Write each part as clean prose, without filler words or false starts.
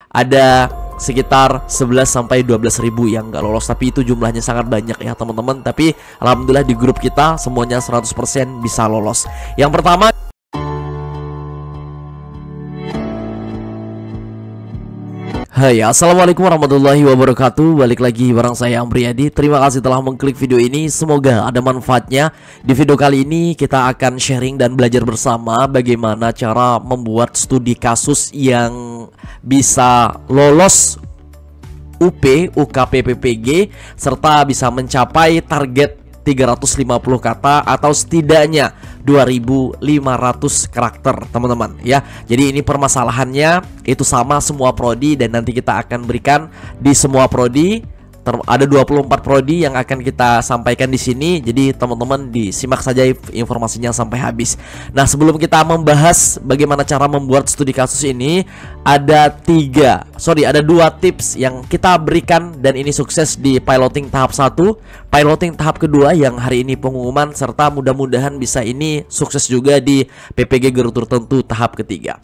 ada sekitar 11 sampai 12 ribu yang nggak lolos, tapi itu jumlahnya sangat banyak ya teman-teman. Tapi alhamdulillah di grup kita semuanya 100% bisa lolos. Yang pertama, hai, assalamualaikum warahmatullahi wabarakatuh. Balik lagi bareng saya Amriyadi. Terima kasih telah mengklik video ini. Semoga ada manfaatnya. Di video kali ini kita akan sharing dan belajar bersama bagaimana cara membuat studi kasus yang bisa lolos UP, UKP, PPG, serta bisa mencapai target 350 kata atau setidaknya 2500 karakter teman-teman ya. Jadi ini permasalahannya itu sama semua prodi, dan nanti kita akan berikan di semua prodi. Ada 24 prodi yang akan kita sampaikan di sini. Jadi teman-teman disimak saja informasinya sampai habis. Nah, sebelum kita membahas bagaimana cara membuat studi kasus ini, ada dua tips yang kita berikan, dan ini sukses di piloting tahap 1, piloting tahap kedua yang hari ini pengumuman, serta mudah-mudahan bisa ini sukses juga di PPG guru tertentu tahap ketiga.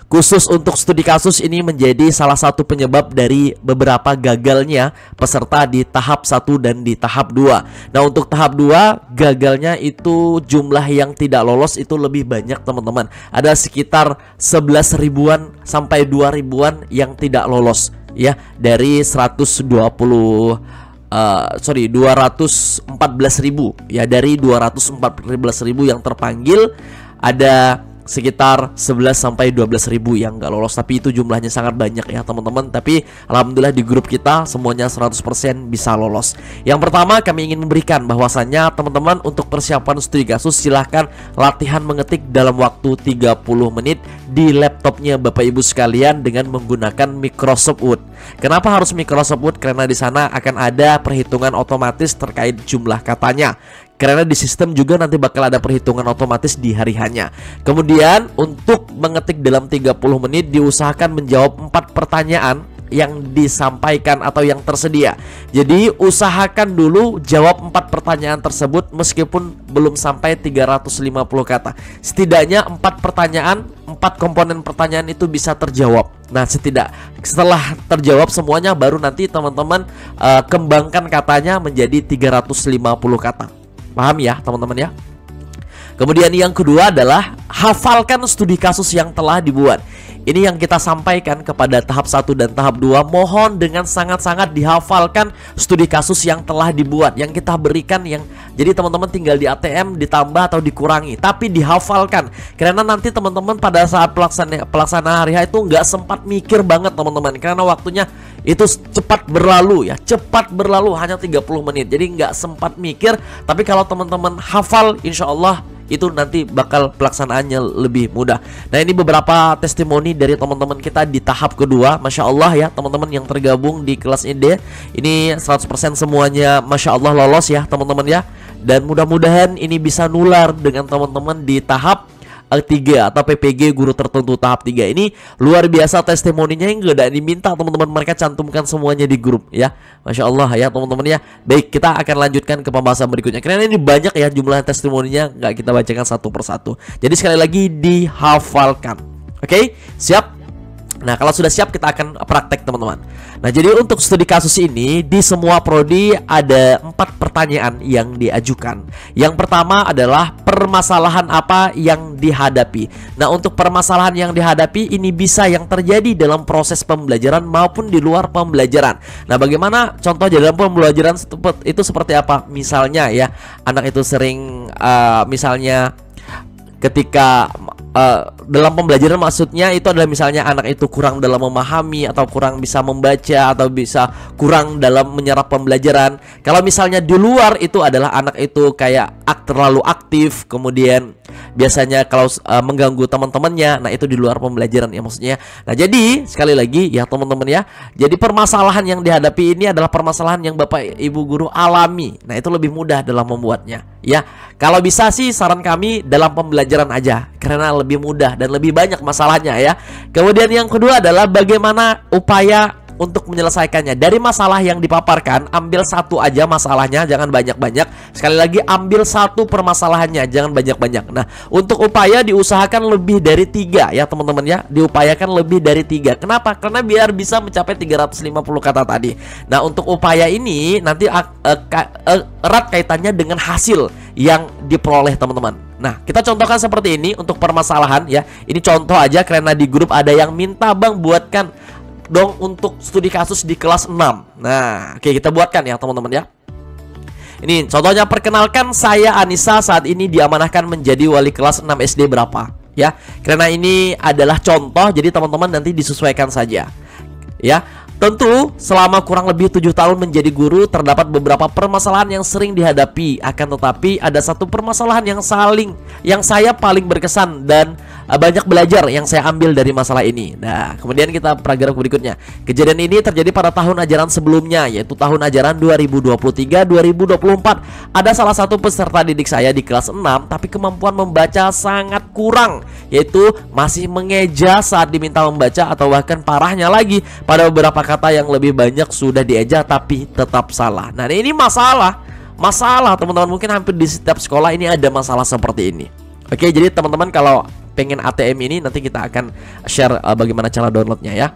Khusus untuk studi kasus ini menjadi salah satu penyebab dari beberapa gagalnya peserta di tahap 1 dan di tahap 2. Nah, untuk tahap 2 gagalnya itu jumlah yang tidak lolos itu lebih banyak teman-teman. Ada sekitar 11 ribuan sampai 2 ribuan yang tidak lolos ya, dari 214 ribu ya, dari 214 ribu yang terpanggil ada sekitar 11 sampai 12 ribu yang nggak lolos, tapi itu jumlahnya sangat banyak ya teman-teman. Tapi alhamdulillah di grup kita semuanya 100% bisa lolos. Yang pertama, kami ingin memberikan bahwasannya teman-teman untuk persiapan studi kasus silahkan latihan mengetik dalam waktu 30 menit di laptopnya Bapak Ibu sekalian dengan menggunakan Microsoft Word. Kenapa harus Microsoft Word? Karena di sana akan ada perhitungan otomatis terkait jumlah katanya. Karena di sistem juga nanti bakal ada perhitungan otomatis di hari hanya. Kemudian untuk mengetik dalam 30 menit diusahakan menjawab 4 pertanyaan yang disampaikan atau yang tersedia. Jadi usahakan dulu jawab 4 pertanyaan tersebut meskipun belum sampai 350 kata. Setidaknya 4 pertanyaan, 4 komponen pertanyaan itu bisa terjawab. Nah, setelah terjawab semuanya baru nanti teman-teman kembangkan katanya menjadi 350 kata. Paham ya teman-teman ya? Kemudian yang kedua adalah hafalkan studi kasus yang telah dibuat. Ini yang kita sampaikan kepada tahap 1 dan tahap 2. Mohon dengan sangat-sangat dihafalkan studi kasus yang telah dibuat, yang kita berikan, yang jadi teman-teman tinggal di ATM ditambah atau dikurangi, tapi dihafalkan. Karena nanti teman-teman pada saat pelaksanaan hari H itu nggak sempat mikir banget teman-teman, karena waktunya itu cepat berlalu ya, cepat berlalu hanya 30 menit. Jadi nggak sempat mikir. Tapi kalau teman-teman hafal, insya Allah itu nanti bakal pelaksanaannya lebih mudah. Nah, ini beberapa testimoni dari teman-teman kita di tahap kedua. Masya Allah ya teman-teman yang tergabung di kelas ini. Ini 100% semuanya Masya Allah lolos ya teman-teman ya. Dan mudah-mudahan ini bisa nular dengan teman-teman di tahap 3 atau PPG guru tertentu tahap 3 ini. Luar biasa testimoninya yang gak ada diminta teman-teman, mereka cantumkan semuanya di grup ya. Masya Allah ya teman-teman ya. Baik, kita akan lanjutkan ke pembahasan berikutnya karena ini banyak ya jumlah testimoninya, nggak kita bacakan satu persatu. Jadi sekali lagi dihafalkan. Oke, siap? Nah, kalau sudah siap kita akan praktek teman-teman. Nah, jadi untuk studi kasus ini di semua prodi ada 4 pertanyaan yang diajukan. Yang pertama adalah permasalahan apa yang dihadapi. Nah, untuk permasalahan yang dihadapi ini bisa yang terjadi dalam proses pembelajaran maupun di luar pembelajaran. Nah, bagaimana contoh dalam pembelajaran itu seperti apa? Misalnya ya, anak itu sering misalnya ketika dalam pembelajaran, maksudnya itu adalah misalnya anak itu kurang dalam memahami atau kurang bisa membaca atau bisa kurang dalam menyerap pembelajaran. Kalau misalnya di luar itu adalah anak itu kayak terlalu aktif, kemudian biasanya kalau mengganggu teman-temannya. Nah, itu di luar pembelajaran ya maksudnya. Nah, jadi sekali lagi ya teman-teman ya, jadi permasalahan yang dihadapi ini adalah permasalahan yang Bapak Ibu guru alami. Nah, itu lebih mudah dalam membuatnya ya. Kalau bisa sih saran kami dalam pembelajaran aja, karena lebih mudah dan lebih banyak masalahnya ya. Kemudian yang kedua adalah bagaimana upaya untuk menyelesaikannya. Dari masalah yang dipaparkan, ambil satu aja masalahnya, jangan banyak-banyak. Sekali lagi, ambil satu permasalahannya, jangan banyak-banyak. Nah, untuk upaya diusahakan lebih dari 3 ya teman-teman ya. Diupayakan lebih dari 3. Kenapa? Karena biar bisa mencapai 350 kata tadi. Nah, untuk upaya ini nanti erat kaitannya dengan hasil yang diperoleh teman-teman. Nah, kita contohkan seperti ini untuk permasalahan ya. Ini contoh aja karena di grup ada yang minta Bang buatkan dong untuk studi kasus di kelas 6. Nah, oke, kita buatkan ya teman-teman ya. Ini contohnya, perkenalkan saya Anissa, saat ini diamanahkan menjadi wali kelas 6 SD berapa ya. Karena ini adalah contoh, jadi teman-teman nanti disesuaikan saja ya. Tentu selama kurang lebih 7 tahun menjadi guru, terdapat beberapa permasalahan yang sering dihadapi. Akan tetapi ada satu permasalahan yang saya paling berkesan dan banyak belajar yang saya ambil dari masalah ini. Nah, kemudian kita paragraf berikutnya. Kejadian ini terjadi pada tahun ajaran sebelumnya, yaitu tahun ajaran 2023-2024. Ada salah satu peserta didik saya di kelas 6, tapi kemampuan membaca sangat kurang, yaitu masih mengeja saat diminta membaca, atau bahkan parahnya lagi, pada beberapa kata yang lebih banyak sudah dieja tapi tetap salah. Nah, ini masalah teman-teman, mungkin hampir di setiap sekolah ini ada masalah seperti ini. Oke, jadi teman-teman kalau pengen ATM ini nanti kita akan share bagaimana cara downloadnya ya.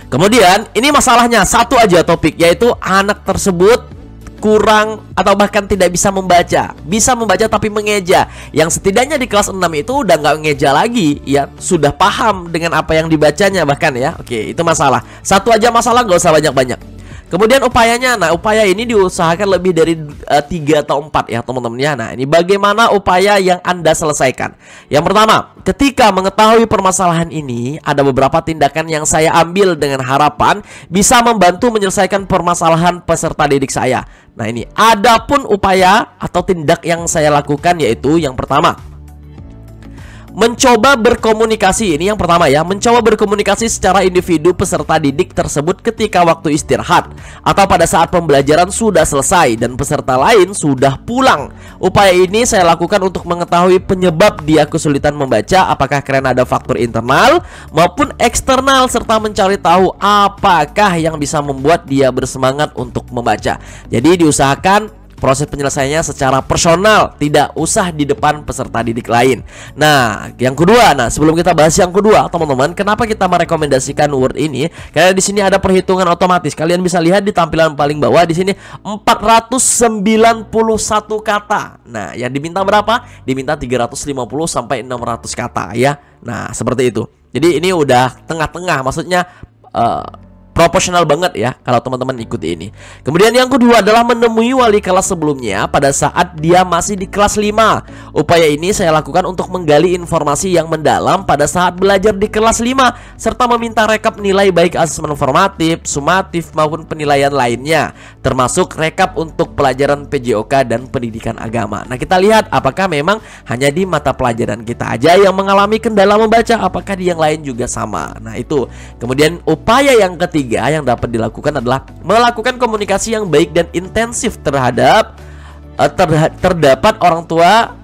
Kemudian ini masalahnya satu aja topik, yaitu anak tersebut kurang atau bahkan tidak bisa membaca. Bisa membaca tapi mengeja. Yang setidaknya di kelas 6 itu udah nggak mengeja lagi ya, sudah paham dengan apa yang dibacanya bahkan ya. Oke, itu masalah. Satu aja masalah, nggak usah banyak-banyak. Kemudian upayanya, nah upaya ini diusahakan lebih dari 3 atau 4 ya teman-teman ya. Nah, ini bagaimana upaya yang Anda selesaikan. Yang pertama, ketika mengetahui permasalahan ini, ada beberapa tindakan yang saya ambil dengan harapan bisa membantu menyelesaikan permasalahan peserta didik saya. Nah, ini adapun upaya atau tindak yang saya lakukan, yaitu yang pertama, mencoba berkomunikasi. Ini yang pertama ya, mencoba berkomunikasi secara individu peserta didik tersebut ketika waktu istirahat atau pada saat pembelajaran sudah selesai dan peserta lain sudah pulang. Upaya ini saya lakukan untuk mengetahui penyebab dia kesulitan membaca, apakah karena ada faktor internal maupun eksternal, serta mencari tahu apakah yang bisa membuat dia bersemangat untuk membaca. Jadi diusahakan proses penyelesaiannya secara personal, tidak usah di depan peserta didik lain. Nah, yang kedua, sebelum kita bahas yang kedua, teman-teman, kenapa kita merekomendasikan Word ini? Karena di sini ada perhitungan otomatis. Kalian bisa lihat di tampilan paling bawah di sini 491 kata. Nah, yang diminta berapa? Diminta 350 sampai 600 kata ya. Nah, seperti itu. Jadi ini udah tengah-tengah, maksudnya proporsional banget ya kalau teman-teman ikuti ini. Kemudian yang kedua adalah menemui wali kelas sebelumnya pada saat dia masih di kelas 5. Upaya ini saya lakukan untuk menggali informasi yang mendalam pada saat belajar di kelas 5, serta meminta rekap nilai baik asesmen formatif, sumatif maupun penilaian lainnya, termasuk rekap untuk pelajaran PJOK dan pendidikan agama. Nah, kita lihat apakah memang hanya di mata pelajaran kita aja yang mengalami kendala membaca, apakah di yang lain juga sama. Nah, itu. Kemudian upaya yang ketiga yang dapat dilakukan adalah melakukan komunikasi yang baik dan intensif terhadap terdapat orang tua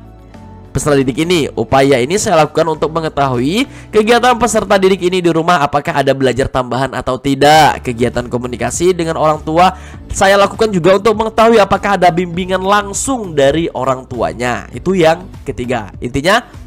peserta didik ini. Upaya ini saya lakukan untuk mengetahui kegiatan peserta didik ini di rumah, apakah ada belajar tambahan atau tidak. Kegiatan komunikasi dengan orang tua saya lakukan juga untuk mengetahui apakah ada bimbingan langsung dari orang tuanya. Itu yang ketiga. Intinya,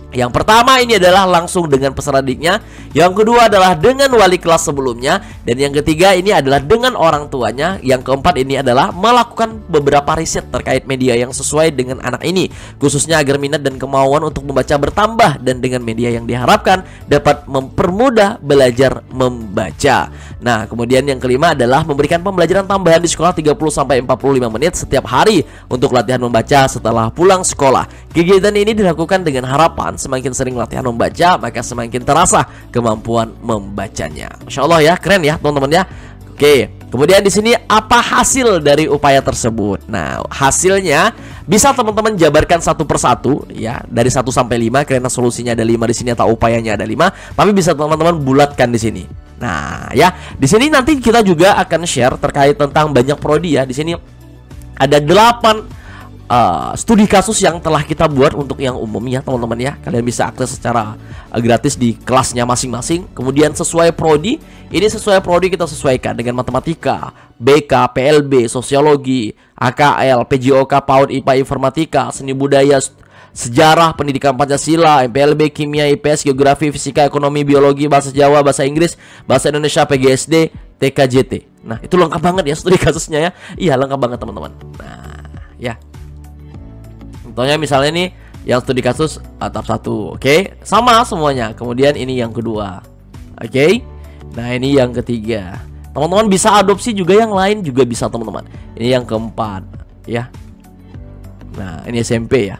yang pertama ini adalah langsung dengan peserta didiknya, yang kedua adalah dengan wali kelas sebelumnya, dan yang ketiga ini adalah dengan orang tuanya. Yang keempat ini adalah melakukan beberapa riset terkait media yang sesuai dengan anak ini, khususnya agar minat dan kemauan untuk membaca bertambah, dan dengan media yang diharapkan dapat mempermudah belajar membaca. Nah, kemudian yang kelima adalah memberikan pembelajaran tambahan di sekolah 30-45 menit setiap hari untuk latihan membaca setelah pulang sekolah. Kegiatan ini dilakukan dengan harapan semakin sering latihan membaca, maka semakin terasa kemampuan membacanya. Masya Allah ya, keren ya teman-teman ya. Oke, kemudian di sini apa hasil dari upaya tersebut? Nah, hasilnya bisa teman-teman jabarkan satu persatu ya, dari 1 sampai 5, karena solusinya ada 5 di sini atau upayanya ada 5, tapi bisa teman-teman bulatkan di sini. Nah, ya, di sini nanti kita juga akan share terkait tentang banyak prodi ya. Di sini ada 8 studi kasus yang telah kita buat untuk yang umum ya teman-teman ya. Kalian bisa akses secara gratis di kelasnya masing-masing. Kemudian sesuai prodi, ini sesuai prodi kita sesuaikan dengan matematika, BK, PLB, sosiologi, AKL, PJOK, PAUD, IPA, informatika, seni budaya, sejarah, pendidikan Pancasila, MPLB, kimia, IPS, geografi, fisika, ekonomi, biologi, bahasa Jawa, bahasa Inggris, bahasa Indonesia, PGSD, TKJT. Nah, itu lengkap banget ya studi kasusnya ya. Iya, lengkap banget teman-teman. Nah, ya. Contohnya misalnya nih yang studi kasus tahap 1, oke? Sama semuanya. Kemudian ini yang kedua. Oke? Nah, ini yang ketiga. Teman-teman bisa adopsi juga yang lain juga bisa, teman-teman. Ini yang keempat, ya. Nah, ini SMP ya.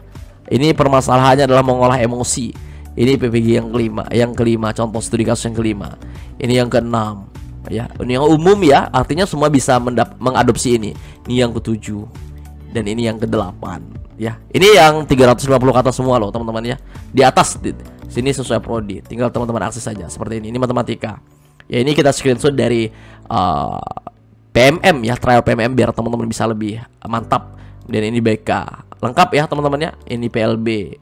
Ini permasalahannya adalah mengolah emosi. Ini PPG yang kelima, contoh studi kasus yang kelima. Ini yang keenam, ya. Ini yang umum ya, artinya semua bisa mengadopsi ini. Ini yang ketujuh dan ini yang kedelapan, ya. Ini yang 350 kata semua loh, teman-teman ya. Di atas sini sesuai prodi, tinggal teman-teman akses saja seperti ini. Ini matematika. Ya, ini kita screenshot dari PMM ya, trial PMM biar teman-teman bisa lebih mantap. Dan ini BK. Lengkap ya teman-teman ya. Ini PLB.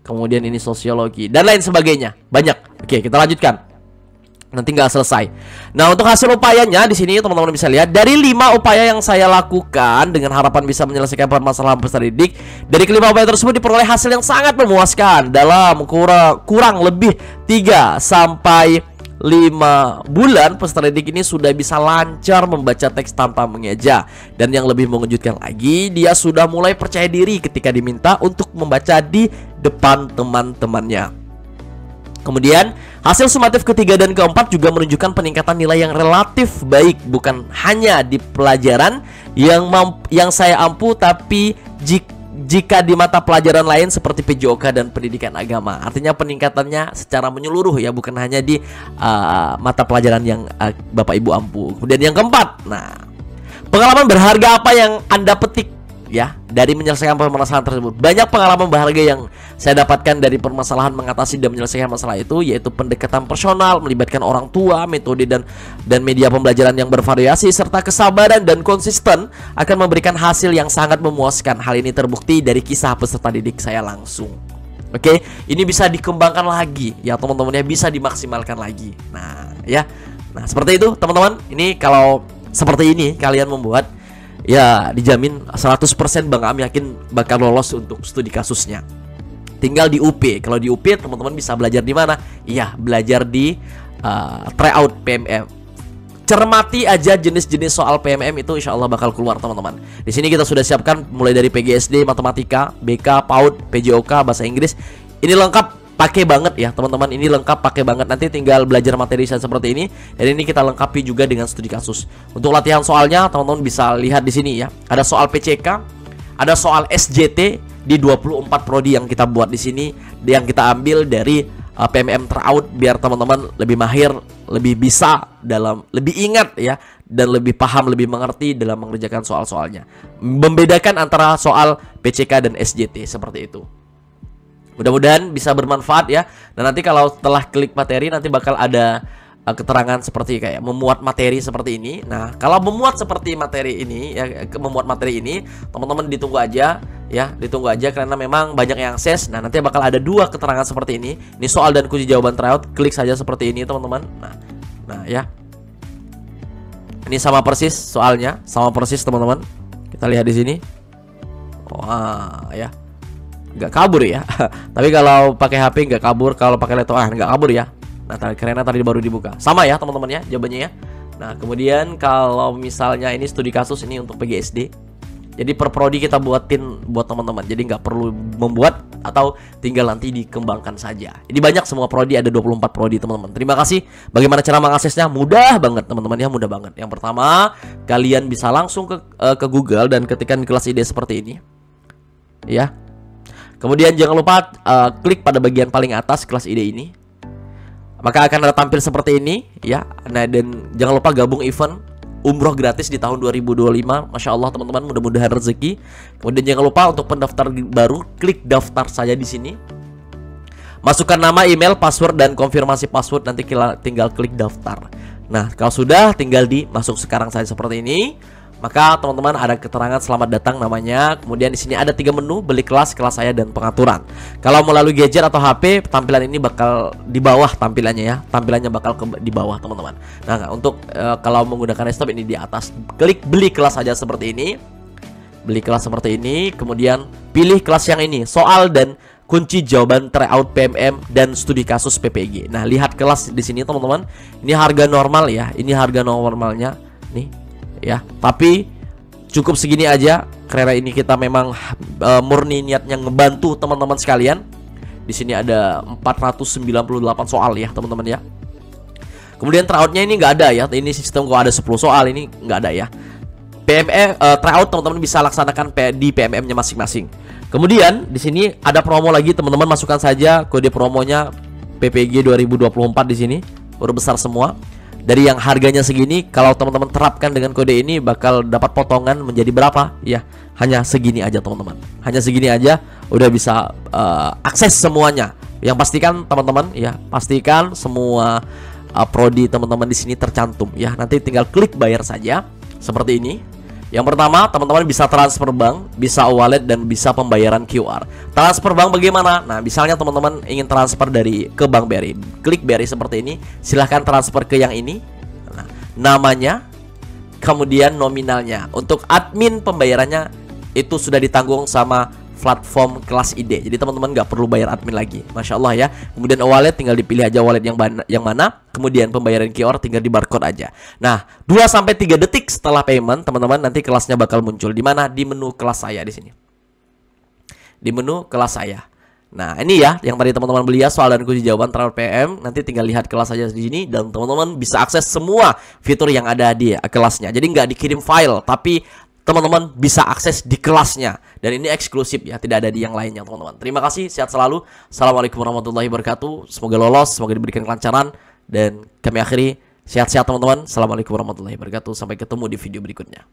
Kemudian ini sosiologi dan lain sebagainya. Banyak. Oke, kita lanjutkan. Nanti nggak selesai. Nah, untuk hasil upayanya di sini teman-teman bisa lihat dari 5 upaya yang saya lakukan dengan harapan bisa menyelesaikan permasalahan peserta didik. Dari kelima upaya tersebut diperoleh hasil yang sangat memuaskan dalam kurang lebih 3 sampai 5 bulan peserta didik ini sudah bisa lancar membaca teks tanpa mengeja. Dan yang lebih mengejutkan lagi, dia sudah mulai percaya diri ketika diminta untuk membaca di depan teman-temannya. Kemudian hasil sumatif ketiga dan keempat juga menunjukkan peningkatan nilai yang relatif baik, bukan hanya di pelajaran yang saya ampu, tapi jika di mata pelajaran lain seperti PJOK dan pendidikan agama. Artinya peningkatannya secara menyeluruh ya, bukan hanya di mata pelajaran yang Bapak Ibu ampu. Kemudian yang keempat, nah, pengalaman berharga apa yang Anda petik ya dari menyelesaikan permasalahan tersebut? Banyak pengalaman berharga yang saya dapatkan dari permasalahan mengatasi dan menyelesaikan masalah itu, yaitu pendekatan personal, melibatkan orang tua, metode dan media pembelajaran yang bervariasi, serta kesabaran dan konsisten akan memberikan hasil yang sangat memuaskan. Hal ini terbukti dari kisah peserta didik saya langsung. Oke, ini bisa dikembangkan lagi ya teman-teman ya, bisa dimaksimalkan lagi. Nah ya, nah seperti itu teman-teman. Ini kalau seperti ini kalian membuat, ya dijamin 100% Bang Am yakin bakal lolos untuk studi kasusnya. Tinggal di UP. Kalau di UP teman-teman bisa belajar di mana? Iya, belajar di tryout PMM. Cermati aja jenis-jenis soal PMM itu, insya Allah bakal keluar teman-teman. Di sini kita sudah siapkan mulai dari PGSD, matematika, BK, PAUD, PJOK, bahasa Inggris. Ini lengkap, pakai banget ya teman-teman. Ini lengkap, pakai banget. Nanti tinggal belajar materi seperti ini. Dan ini kita lengkapi juga dengan studi kasus. Untuk latihan soalnya teman-teman bisa lihat di sini ya. Ada soal PCK, ada soal SJT di 24 prodi yang kita buat di sini, yang kita ambil dari PMM tryout biar teman-teman lebih mahir, lebih bisa dalam, lebih ingat ya, dan lebih paham, lebih mengerti dalam mengerjakan soal-soalnya. Membedakan antara soal PCK dan SJT seperti itu. Mudah-mudahan bisa bermanfaat ya. Dan nanti kalau setelah klik materi nanti bakal ada keterangan seperti kayak memuat materi seperti ini. Nah, kalau memuat seperti materi ini ya, memuat materi ini teman-teman ditunggu aja ya, ditunggu aja karena memang banyak yang akses. Nah, nanti bakal ada 2 keterangan seperti ini. Ini soal dan kunci jawaban tryout. Klik saja seperti ini teman-teman. Nah ya. Ini sama persis soalnya, sama persis teman-teman. Kita lihat di sini. Wah, ya. Nggak kabur ya. Tapi kalau pakai HP nggak kabur, kalau pakai laptop nggak kabur ya. Nah, karena tadi baru dibuka. Sama ya teman-teman ya jawabannya ya. Nah, kemudian kalau misalnya ini studi kasus ini untuk PGSD. Jadi per prodi kita buatin buat teman-teman. Jadi nggak perlu membuat atau tinggal nanti dikembangkan saja. Ini banyak semua prodi, ada 24 prodi teman-teman. Terima kasih. Bagaimana cara mengaksesnya? Mudah banget teman-teman ya, mudah banget. Yang pertama, kalian bisa langsung ke Google dan ketikkan kelas ide seperti ini. Ya. Kemudian jangan lupa klik pada bagian paling atas kelas ide ini. Maka akan ada tampil seperti ini ya. Nah, dan jangan lupa gabung event umroh gratis di tahun 2025. Masya Allah teman-teman, mudah-mudahan rezeki. Kemudian jangan lupa untuk pendaftar baru, klik daftar saja di sini. Masukkan nama, email, password, dan konfirmasi password. Nanti tinggal klik daftar. Nah, kalau sudah tinggal masuk sekarang saja seperti ini. Maka teman-teman ada keterangan selamat datang namanya. Kemudian di sini ada 3 menu, beli kelas, kelas saya, dan pengaturan. Kalau melalui gadget atau HP, tampilan ini bakal di bawah tampilannya ya. Tampilannya bakal di bawah teman-teman. Nah, untuk kalau menggunakan desktop ini di atas. Klik beli kelas saja seperti ini. Beli kelas seperti ini, kemudian pilih kelas yang ini, soal dan kunci jawaban tryout PMM dan studi kasus PPG. Nah, lihat kelas di sini teman-teman. Ini harga normal ya. Ini harga normalnya nih ya. Tapi cukup segini aja karena ini kita memang murni niatnya ngebantu teman-teman sekalian. Di sini ada 498 soal ya, teman-teman ya. Kemudian tryoutnya ini nggak ada ya. Ini sistem kok ada 10 soal, ini nggak ada ya. PME tryout teman-teman bisa laksanakan di PMM-nya masing-masing. Kemudian di sini ada promo lagi teman-teman, masukkan saja kode promonya PPG 2024 di sini. Huruf besar semua. Dari yang harganya segini, kalau teman-teman terapkan dengan kode ini bakal dapat potongan menjadi berapa? Ya, hanya segini aja teman-teman. Hanya segini aja udah bisa akses semuanya. Yang pastikan teman-teman ya, pastikan semua prodi teman-teman di sini tercantum ya. Nanti tinggal klik bayar saja seperti ini. Yang pertama, teman-teman bisa transfer bank, bisa wallet, dan bisa pembayaran QR. Transfer bank bagaimana? Nah, misalnya teman-teman ingin transfer ke Bank BRI, klik BRI seperti ini, silahkan transfer ke yang ini. Nah, namanya, kemudian nominalnya. Untuk admin pembayarannya itu sudah ditanggung sama platform Kelas ID. Jadi teman-teman nggak perlu bayar admin lagi. Masya Allah ya. Kemudian wallet tinggal dipilih aja wallet yang mana. Kemudian pembayaran QR tinggal di barcode aja. Nah, 2-3 detik setelah payment, teman-teman nanti kelasnya bakal muncul. Di mana? Di menu kelas saya di sini. Di menu kelas saya. Nah, ini ya yang tadi teman-teman beli ya, soal dan kunci jawaban tryout PM. Nanti tinggal lihat kelas saja di sini dan teman-teman bisa akses semua fitur yang ada di kelasnya. Jadi nggak dikirim file, tapi teman-teman bisa akses di kelasnya. Dan ini eksklusif ya, tidak ada di yang lainnya teman-teman. Terima kasih, sehat selalu. Assalamualaikum warahmatullahi wabarakatuh. Semoga lolos, semoga diberikan kelancaran. Dan kami akhiri, sehat-sehat teman-teman. Assalamualaikum warahmatullahi wabarakatuh. Sampai ketemu di video berikutnya.